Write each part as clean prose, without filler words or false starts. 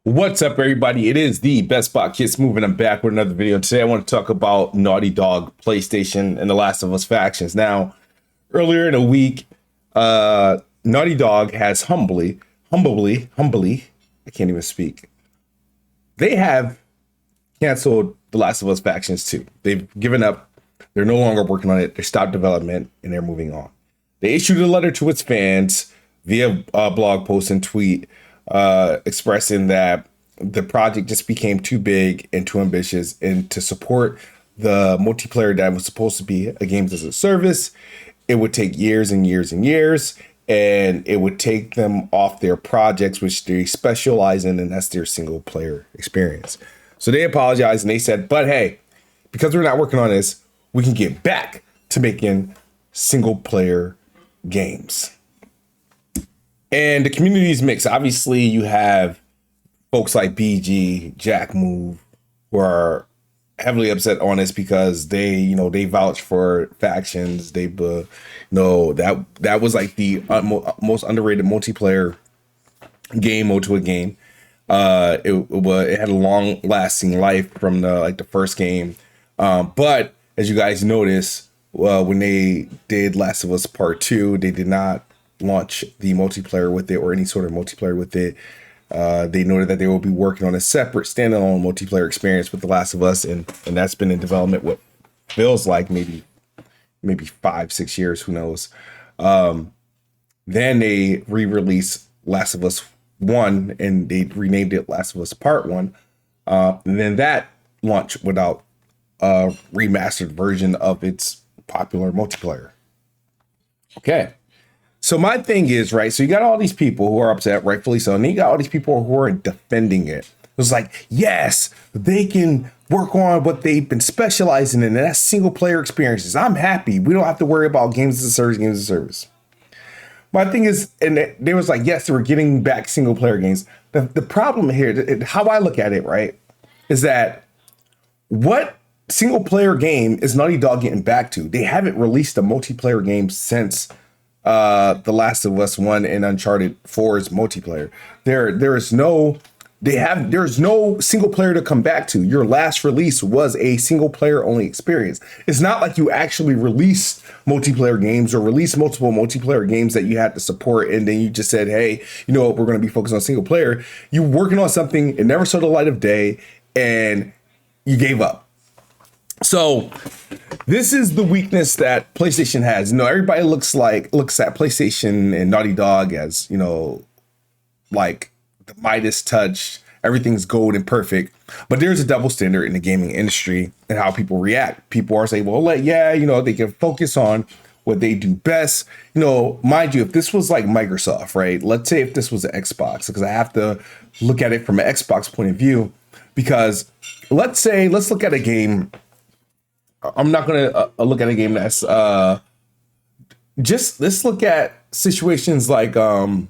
What's up, everybody? It is the Best Spot Kids Moving. I'm back with another video. Today, I want to talk about Naughty Dog, PlayStation, and The Last of Us factions. Now, earlier in the week, Naughty Dog has humbly, I can't even speak. They have canceled The Last of Us factions too. They've given up. They're no longer working on it. They stopped development and they're moving on. They issued a letter to its fans via blog post and tweet expressing that the project just became too big and too ambitious, and to support the multiplayer that was supposed to be a games as a service, it would take years and years and years, and it would take them off their projects, which they specialize in, and that's their single player experience. So they apologized and they said, but hey, because we're not working on this, we can get back to making single player games. And the community is mixed. Obviously, you have folks like BG, Jack Move, who are heavily upset on this because they vouch for factions. They, that was like the most underrated multiplayer game mode to a game. It had a long lasting life from the first game. But as you guys notice, when they did Last of Us Part 2, they did not launch the multiplayer with it or any sort of multiplayer with it. They noted that they will be working on a separate standalone multiplayer experience with The Last of Us, and that's been in development what feels like maybe 5-6 years, who knows. Then they re-released Last of Us 1 and they renamed it Last of Us Part 1. And then that launched without a remastered version of its popular multiplayer. Okay. So my thing is, right, so you got all these people who are upset, rightfully so, and then you got all these people who are defending it. It was like, yes, they can work on what they've been specializing in, and that's single player experiences. I'm happy. We don't have to worry about games as a service. My thing is, and they was like, yes, we're getting back single player games. The problem here, how I look at it, right, is that what single player game is Naughty Dog getting back to? They haven't released a multiplayer game since The Last of Us 1 and Uncharted 4's multiplayer. There's no single player to come back to. Your last release was a single player only experience. It's not like you actually released multiplayer games or released multiple multiplayer games that you had to support, and then you just said, hey, you know what, we're going to be focused on single player. You working on something, it never saw the light of day, and you gave up. So this is the weakness that PlayStation has. Everybody looks at PlayStation and Naughty Dog as, like the Midas touch, everything's gold and perfect. But there's a double standard in the gaming industry and how people react. People are saying, well, they can focus on what they do best. Mind you, if this was like Microsoft, right? Let's say if this was an Xbox, because I have to look at it from an Xbox point of view, because let's look at a game. I'm not going to look at a game that's let's look at situations like Halo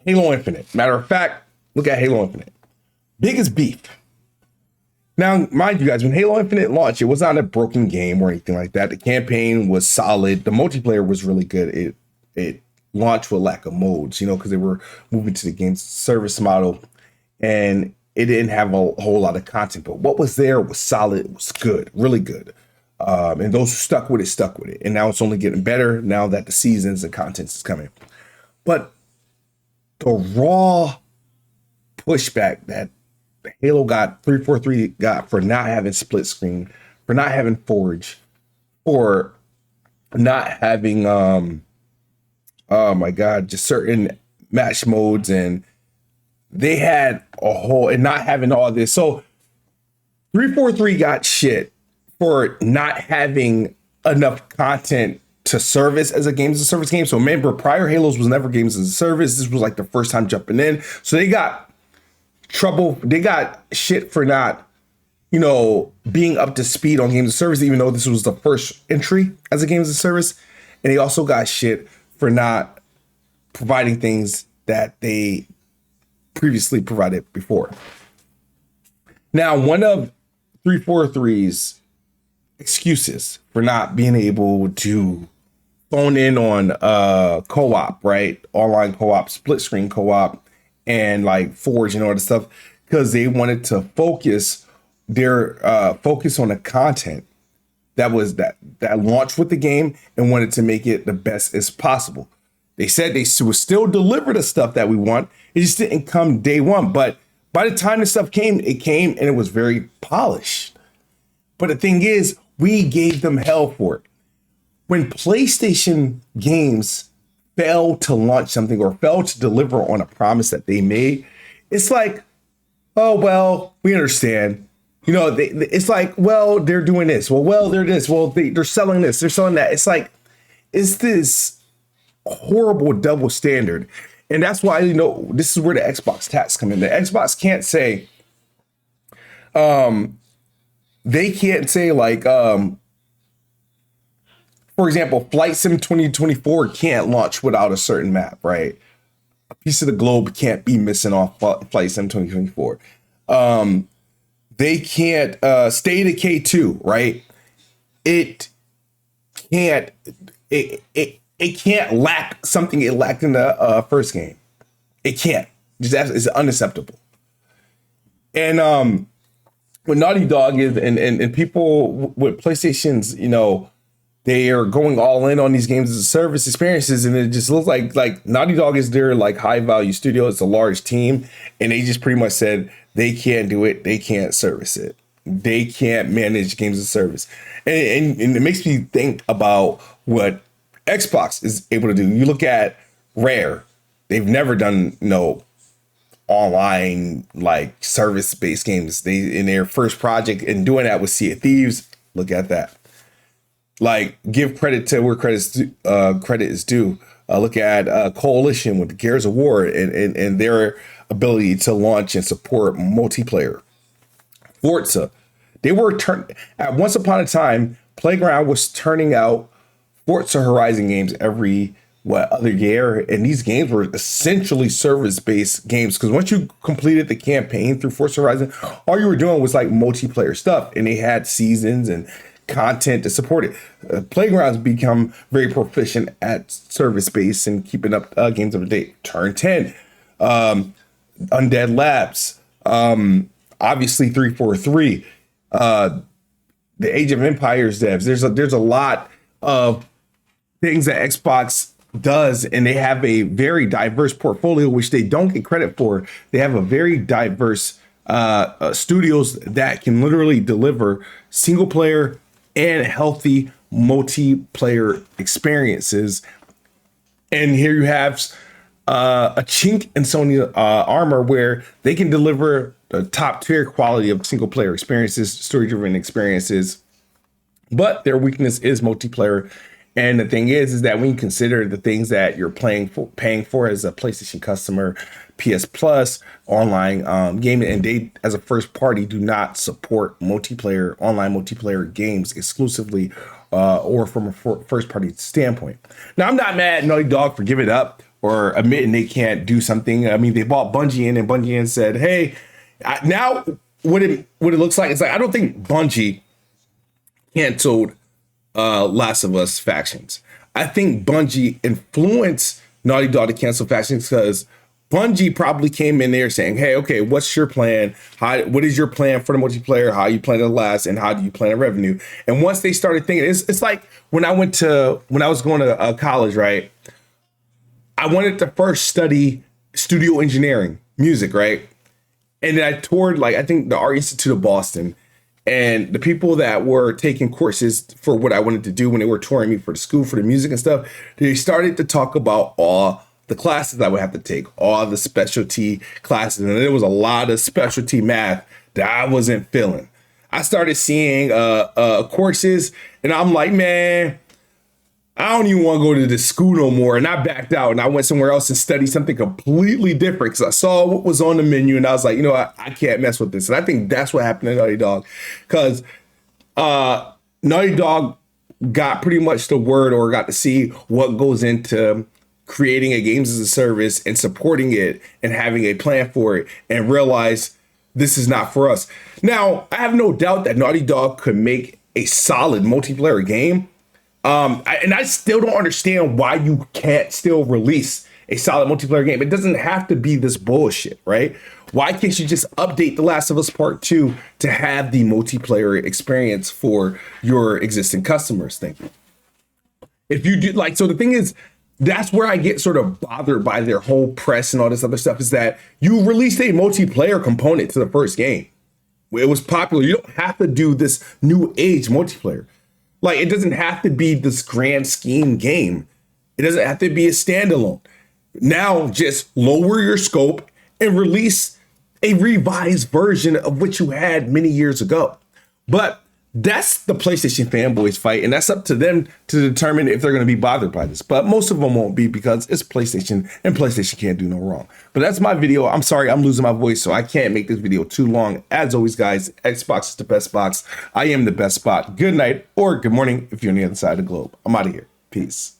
Infinite. Matter of fact, look at Halo Infinite. Biggest beef. Now, mind you guys, when Halo Infinite launched, it was not a broken game or anything like that. The campaign was solid. The multiplayer was really good. It launched with lack of modes, because they were moving to the game's service model, and it didn't have a whole lot of content, but what was there was solid. It was good, really good. And those who stuck with it. And now it's only getting better now that the seasons and content is coming. But the raw pushback that Halo 343 got for not having split screen, for not having Forge, for not having, just certain match modes, and they had a whole, and not having all this. So 343 got shit for not having enough content to service as a games as a service game. So remember, prior Halos was never games as a service. This was like the first time jumping in. So they got trouble. They got shit for not, being up to speed on games as a service, even though this was the first entry as a games as a service. And they also got shit for not providing things that they previously provided before. Now, one of 343's excuses for not being able to phone in on co-op, right? Online co-op, split screen co-op, and like Forge and all that stuff, because they wanted to focus their focus on the content that was that launched with the game and wanted to make it the best as possible. They said they would still deliver the stuff that we want. It just didn't come day one. But by the time the stuff came, it came and it was very polished. But the thing is, we gave them hell for it. When PlayStation games fail to launch something or fail to deliver on a promise that they made, it's like, oh, well, we understand. You know, it's like, well, they're doing this. Well, they're this. Well, they're selling this. They're selling that. It's like, it's this horrible double standard. And that's why, you know, this is where the Xbox tax come in. The Xbox can't say, they can't say like, for example, Flight Sim 2024 can't launch without a certain map, right? A piece of the globe can't be missing off Flight Sim 2024. They can't State of K2, right? It can't lack something it lacked in the first game. It can't. It's unacceptable. And what Naughty Dog is, and people with PlayStations, you know, they are going all in on these games as a service experiences, and it just looks like Naughty Dog is their like high value studio. It's a large team, and they just pretty much said they can't do it. They can't service it. They can't manage games as a service, and it makes me think about what Xbox is able to do. You look at Rare; they've never done online like service-based games. They in their first project and doing that with Sea of Thieves. Look at that. Like, give credit to where credit is due. Look at Coalition with the Gears of War and their ability to launch and support multiplayer. Forza, they were at once upon a time, Playground was turning out Forza Horizon games every other year, and these games were essentially service-based games because once you completed the campaign through Forza Horizon, all you were doing was like multiplayer stuff, and they had seasons and content to support it. Playgrounds become very proficient at service-based and keeping up games up to date. Turn 10, Undead Labs, obviously 343, the Age of Empires devs. There's a lot of things that Xbox does, and they have a very diverse portfolio, which they don't get credit for. They have a very diverse studios that can literally deliver single player and healthy multiplayer experiences. And here you have a chink in Sony armor where they can deliver the top tier quality of single player experiences, story driven experiences, but their weakness is multiplayer. And the thing is that when you consider the things that you're paying for as a PlayStation customer, PS Plus, online gaming, and they, as a first party, do not support online multiplayer games exclusively or from a first party standpoint. Now, I'm not mad at Naughty Dog for giving up or admitting they can't do something. I mean, they bought Bungie in, and Bungie in said, hey, now what it looks like, it's like, I don't think Bungie canceled Last of Us Factions. I think Bungie influenced Naughty Dog to cancel Factions because Bungie probably came in there saying, hey, okay, what's your plan? What is your plan for the multiplayer? How you plan to last, and how do you plan a revenue? And once they started thinking, it's like when I was going to college, right? I wanted to first study studio engineering, music, right? And then I toured, like, I think the Art Institute of Boston. And the people that were taking courses for what I wanted to do when they were touring me for the school, for the music and stuff, they started to talk about all the classes I would have to take, all the specialty classes. And there was a lot of specialty math that I wasn't feeling. I started seeing courses, and I'm like, man, I don't even want to go to this school no more. And I backed out and I went somewhere else and studied something completely different because I saw what was on the menu and I was like, you know, I can't mess with this. And I think that's what happened to Naughty Dog, because Naughty Dog got pretty much the word, or got to see what goes into creating a games as a service and supporting it and having a plan for it, and realized this is not for us. Now, I have no doubt that Naughty Dog could make a solid multiplayer game. And I still don't understand why you can't still release a solid multiplayer game. It doesn't have to be this bullshit, right? Why can't you just update The Last of Us Part 2 to have the multiplayer experience for your existing customers? Thank you. If you do, like, so the thing is, that's where I get sort of bothered by their whole press and all this other stuff, is that you released a multiplayer component to the first game. It was popular. You don't have to do this new age multiplayer. Like, it doesn't have to be this grand scheme game. It doesn't have to be a standalone. Now just lower your scope and release a revised version of what you had many years ago. But that's the PlayStation fanboys fight, and that's up to them to determine if they're going to be bothered by this. But most of them won't be, because it's PlayStation, and PlayStation can't do no wrong. But that's my video. I'm sorry, I'm losing my voice, so I can't make this video too long. As always, guys, Xbox is the best box. I am the best spot. Good night or good morning if you're on the other side of the globe. I'm out of here. Peace.